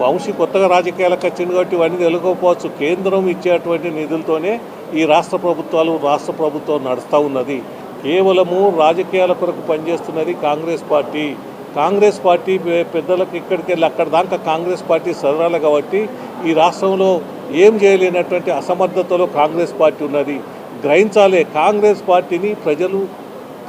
వంశీ కొత్తగా రాజకీయాలకు వచ్చింది కాబట్టి ఇవన్నీ తెలుసుకోకపోవచ్చు. కేంద్రం ఇచ్చేటువంటి నిధులతోనే ఈ రాష్ట్ర ప్రభుత్వం నడుస్తూ ఉన్నది. కేవలము రాజకీయాల కొరకు పనిచేస్తున్నది కాంగ్రెస్ పార్టీ పెద్దలకు ఇక్కడికి వెళ్ళి అక్కడ దాకా కాంగ్రెస్ పార్టీ సదరాలు కాబట్టి ఈ రాష్ట్రంలో ఏం చేయలేనటువంటి అసమర్థతలో కాంగ్రెస్ పార్టీ ఉన్నది. గ్రహించాలే, కాంగ్రెస్ పార్టీని ప్రజలు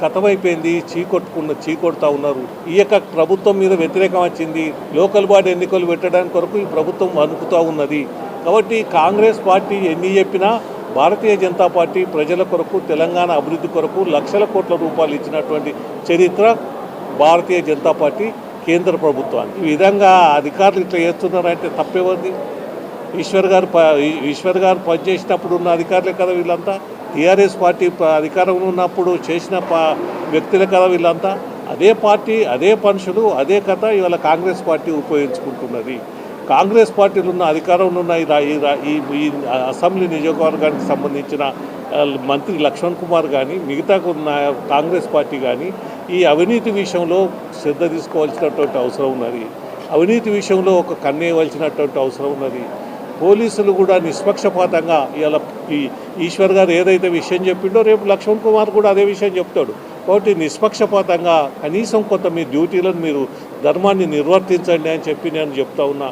కథమైపోయింది, చీకొడుతూ ఉన్నారు. ఈ యొక్క ప్రభుత్వం మీద వ్యతిరేకం వచ్చింది. లోకల్ బాడీ ఎన్నికలు పెట్టడానికి కొరకు ఈ ప్రభుత్వం అనుకుతూ ఉన్నది. కాబట్టి కాంగ్రెస్ పార్టీ ఎన్ని చెప్పినా భారతీయ జనతా పార్టీ ప్రజల కొరకు, తెలంగాణ అభివృద్ధి కొరకు లక్షల కోట్ల రూపాయలు ఇచ్చినటువంటి చరిత్ర భారతీయ జనతా పార్టీ కేంద్ర ప్రభుత్వానికి. ఈ విధంగా అధికారులు ఇట్లా చేస్తున్నారంటే తప్పేవంది. ఈశ్వర్ గారు పనిచేసినప్పుడు ఉన్న అధికారులే కదా వీళ్ళంతా. టీఆర్ఎస్ పార్టీ అధికారంలో ఉన్నప్పుడు చేసిన వ్యక్తులే కదా వీళ్ళంతా. అదే పార్టీ, అదే మనుషులు, అదే కథ ఇవాళ కాంగ్రెస్ పార్టీ ఉపయోగించుకుంటున్నది. కాంగ్రెస్ పార్టీలు ఉన్న అధికారంలో ఉన్న ఈ అసెంబ్లీ నియోజకవర్గానికి సంబంధించిన మంత్రి లక్ష్మణ్ కుమార్ కానీ, మిగతా ఉన్న కాంగ్రెస్ పార్టీ కానీ ఈ అవినీతి విషయంలో శ్రద్ధ తీసుకోవాల్సినటువంటి అవసరం ఉన్నది. అవినీతి విషయంలో ఒక కన్నేయవలసినటువంటి అవసరం ఉన్నది. పోలీసులు కూడా నిష్పక్షపాతంగా ఇవాళ ఈ ఈశ్వర్ గారు ఏదైతే విషయం చెప్పిండో రేపు లక్ష్మణ్ కుమార్ కూడా అదే విషయం చెప్తాడు. కాబట్టి నిష్పక్షపాతంగా కనీసం కొంత మీ డ్యూటీలను మీరు ధర్మాన్ని నిర్వర్తించండి అని చెప్పి నేను చెప్తా ఉన్నా.